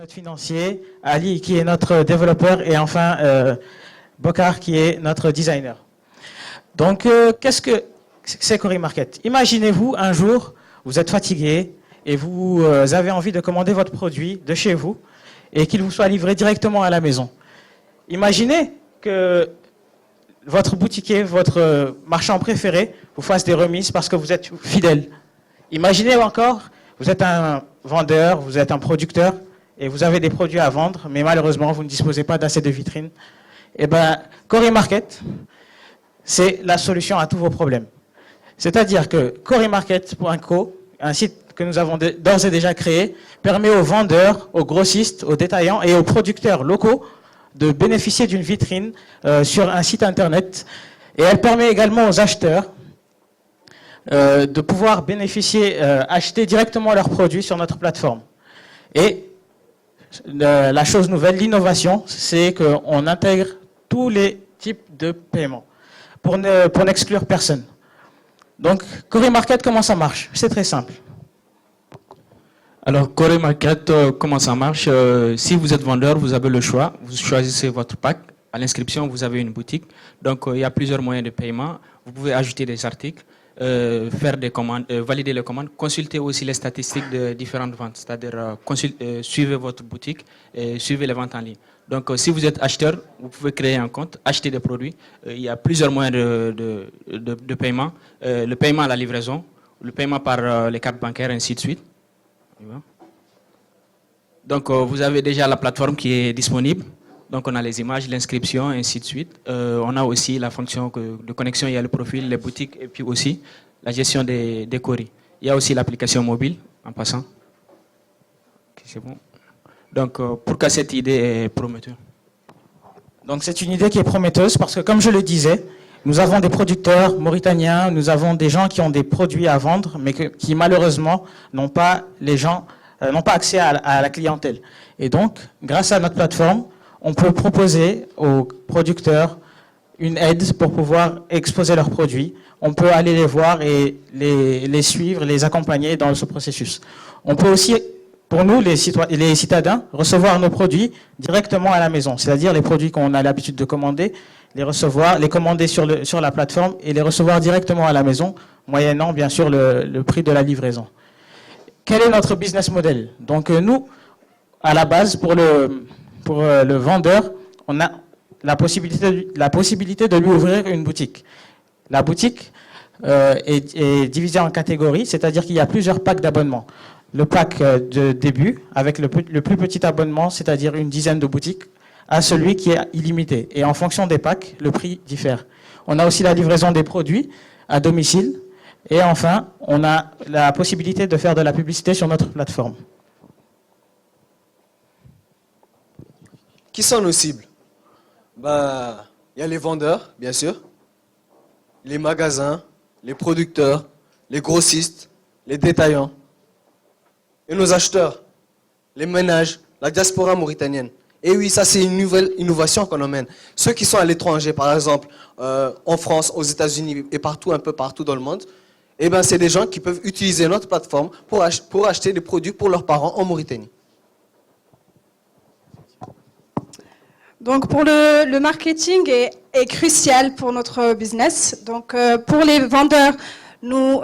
Notre financier, Ali qui est notre développeur et enfin Bokar qui est notre designer. Donc, qu'est-ce que c'est Cori Market? Imaginez-vous un jour, vous êtes fatigué et vous avez envie de commander votre produit de chez vous et qu'il vous soit livré directement à la maison. Imaginez que votre boutiquier, votre marchand préféré vous fasse des remises parce que vous êtes fidèle. Imaginez encore, vous êtes un vendeur, vous êtes un producteur et vous avez des produits à vendre, mais malheureusement, vous ne disposez pas d'assez de vitrines. Eh bien, Cori Market, c'est la solution à tous vos problèmes. C'est-à-dire que corimarket.co, un site que nous avons d'ores et déjà créé, permet aux vendeurs, aux grossistes, aux détaillants et aux producteurs locaux de bénéficier d'une vitrine sur un site internet. Et elle permet également aux acheteurs de pouvoir bénéficier, acheter directement leurs produits sur notre plateforme. Et la chose nouvelle, l'innovation, c'est qu'on intègre tous les types de paiements pour n'exclure personne. Donc, Cori Market, comment ça marche? C'est très simple. Alors, Cori Market, comment ça marche? Si vous êtes vendeur, vous avez le choix. Vous choisissez votre pack. À l'inscription, vous avez une boutique. Donc, il y a plusieurs moyens de paiement. Vous pouvez ajouter des articles, faire des commandes, valider les commandes, consulter aussi les statistiques de différentes ventes. C'est-à-dire, suivez votre boutique et suivez les ventes en ligne. Donc, si vous êtes acheteur, vous pouvez créer un compte, acheter des produits. Il y a plusieurs moyens de paiement. Le paiement à la livraison, le paiement par les cartes bancaires, ainsi de suite. Donc, vous avez déjà la plateforme qui est disponible. Donc, on a les images, l'inscription, ainsi de suite. On a aussi la fonction de connexion, il y a le profil, les boutiques, et puis aussi la gestion des coris. Il y a aussi l'application mobile, en passant. Okay, c'est bon. Donc, pourquoi cette idée est prometteuse? Donc, c'est une idée qui est prometteuse parce que, comme je le disais, nous avons des producteurs mauritaniens, nous avons des gens qui ont des produits à vendre, mais qui malheureusement n'ont pas accès à la clientèle. Et donc, grâce à notre plateforme, on peut proposer aux producteurs une aide pour pouvoir exposer leurs produits. On peut aller les voir et les suivre, les accompagner dans ce processus. On peut aussi, pour nous, les citadins, recevoir nos produits directement à la maison, c'est-à-dire les produits qu'on a l'habitude de commander, les recevoir, les commander sur la plateforme et les recevoir directement à la maison, moyennant bien sûr le prix de la livraison. Quel est notre business model? Donc nous, à la base, pour le vendeur, on a la possibilité de lui ouvrir une boutique. La boutique est divisée en catégories, c'est-à-dire qu'il y a plusieurs packs d'abonnements. Le pack de début, avec le plus petit abonnement, c'est-à-dire une dizaine de boutiques, à celui qui est illimité. Et en fonction des packs, le prix diffère. On a aussi la livraison des produits à domicile. Et enfin, on a la possibilité de faire de la publicité sur notre plateforme. Qui sont nos cibles? Il y a les vendeurs, bien sûr, les magasins, les producteurs, les grossistes, les détaillants, et nos acheteurs, les ménages, la diaspora mauritanienne. Et oui, ça c'est une nouvelle innovation qu'on emmène. Ceux qui sont à l'étranger, par exemple, en France, aux États-Unis et partout, un peu partout dans le monde, eh ben, c'est des gens qui peuvent utiliser notre plateforme pour acheter des produits pour leurs parents en Mauritanie. Donc pour le marketing est crucial pour notre business. Donc pour les vendeurs, nous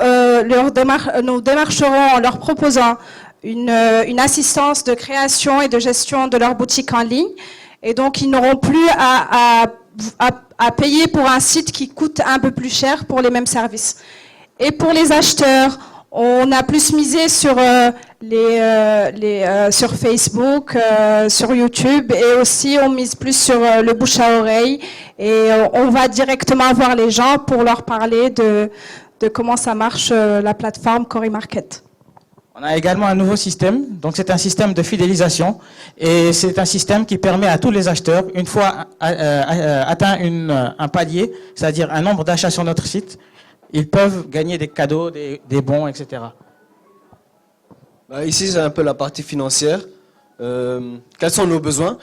démarcherons en leur proposant une assistance de création et de gestion de leur boutique en ligne. Et donc ils n'auront plus à payer pour un site qui coûte un peu plus cher pour les mêmes services. Et pour les acheteurs, on a plus misé sur sur Facebook, sur YouTube, et aussi on mise plus sur le bouche à oreille, et on va directement voir les gens pour leur parler de comment ça marche la plateforme Cori Market. On a également un nouveau système, donc c'est un système de fidélisation, et c'est un système qui permet à tous les acheteurs, une fois atteint un palier, c'est-à-dire un nombre d'achats sur notre site, ils peuvent gagner des cadeaux, des bons, etc. Ici, c'est un peu la partie financière. Quels sont nos besoins?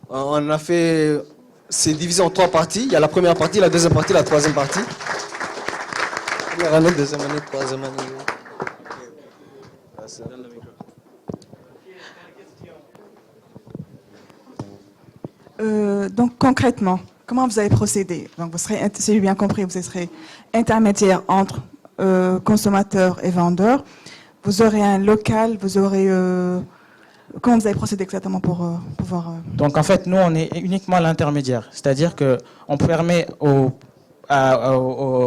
On a fait, c'est divisé en 3 parties. Il y a la première partie, la deuxième partie, la troisième partie. Première année, deuxième année, troisième année. Donc concrètement, comment vous allez procéder? Donc vous serez, si j'ai bien compris, vous serez intermédiaire entre consommateurs et vendeurs. Vous aurez un local, vous aurez... comment vous allez procéder exactement pour pouvoir... Donc en fait, nous, on est uniquement l'intermédiaire. C'est-à-dire qu'on permet aux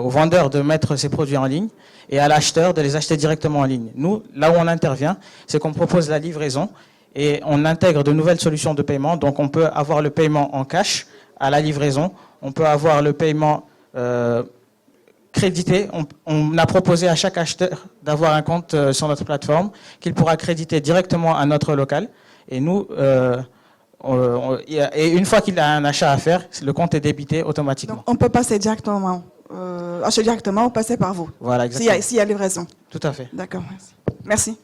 vendeurs de mettre ses produits en ligne et à l'acheteur de les acheter directement en ligne. Nous, là où on intervient, c'est qu'on propose la livraison et on intègre de nouvelles solutions de paiement. Donc on peut avoir le paiement en cash à la livraison, on peut avoir le paiement crédité. On a proposé à chaque acheteur d'avoir un compte sur notre plateforme qu'il pourra créditer directement à notre local. Et nous, et une fois qu'il a un achat à faire, le compte est débité automatiquement. Donc on peut passer directement, acheter directement ou passer par vous. Voilà, exactement. S'il y a livraison. Tout à fait. D'accord, merci.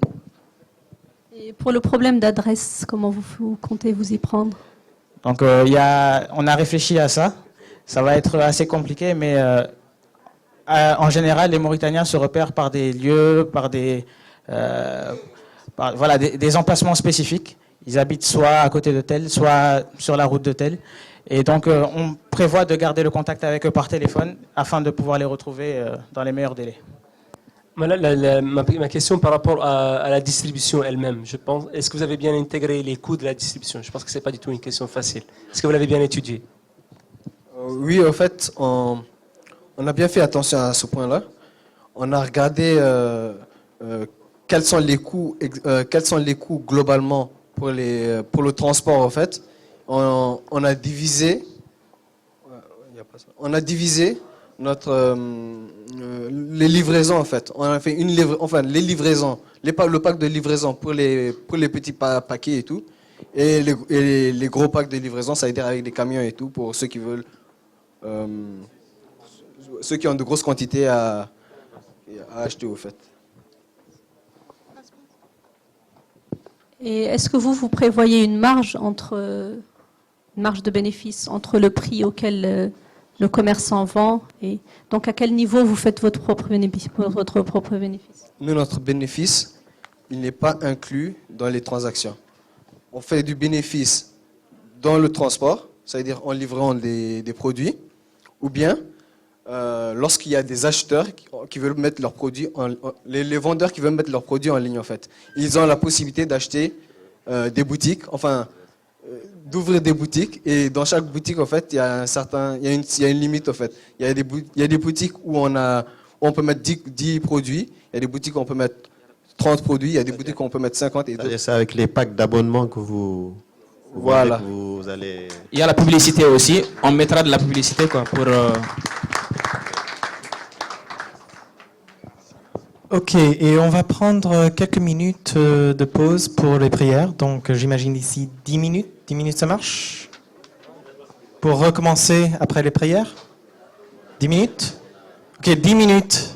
Et pour le problème d'adresse, comment vous comptez vous y prendre? Donc on a réfléchi à ça. Ça va être assez compliqué, mais en général, les Mauritaniens se repèrent par des lieux, par des emplacements spécifiques. Ils habitent soit à côté de tel, soit sur la route de tel. Et donc, on prévoit de garder le contact avec eux par téléphone afin de pouvoir les retrouver dans les meilleurs délais. Ma question par rapport à la distribution elle-même, je pense, est-ce que vous avez bien intégré les coûts de la distribution? Je pense que ce n'est pas du tout une question facile. Est-ce que vous l'avez bien étudié? Oui, en fait, on a bien fait attention à ce point-là. On a regardé quels sont les coûts globalement pour le transport, en fait. On a divisé les livraisons, en fait. On a fait les livraisons, le pack de livraison pour les petits paquets et tout, et les gros packs de livraison, ça veut dire avec des camions et tout, pour ceux qui veulent, ceux qui ont de grosses quantités à acheter, au fait. Et est-ce que vous prévoyez une marge de bénéfice entre le prix auquel le commerçant vend et donc à quel niveau vous faites votre propre bénéfice? Nous, notre bénéfice, il n'est pas inclus dans les transactions. On fait du bénéfice dans le transport, c'est-à-dire en livrant des produits, ou bien lorsqu'il y a des acheteurs qui veulent mettre leurs produits, les vendeurs qui veulent mettre leurs produits en ligne, en fait. Ils ont la possibilité d'acheter des boutiques, d'ouvrir des boutiques, et dans chaque boutique, en fait, il y a une limite, en fait. Il y a des boutiques où on peut mettre 10 produits, il y a des boutiques où on peut mettre 30 produits, il y a des boutiques où on peut mettre 50 et d'autres. C'est avec les packs d'abonnement que vous voilà. Vous allez... Il y a la publicité aussi. On mettra de la publicité pour... Ok, et on va prendre quelques minutes de pause pour les prières. Donc j'imagine ici 10 minutes. 10 minutes, ça marche? Pour recommencer après les prières? 10 minutes? Ok, 10 minutes.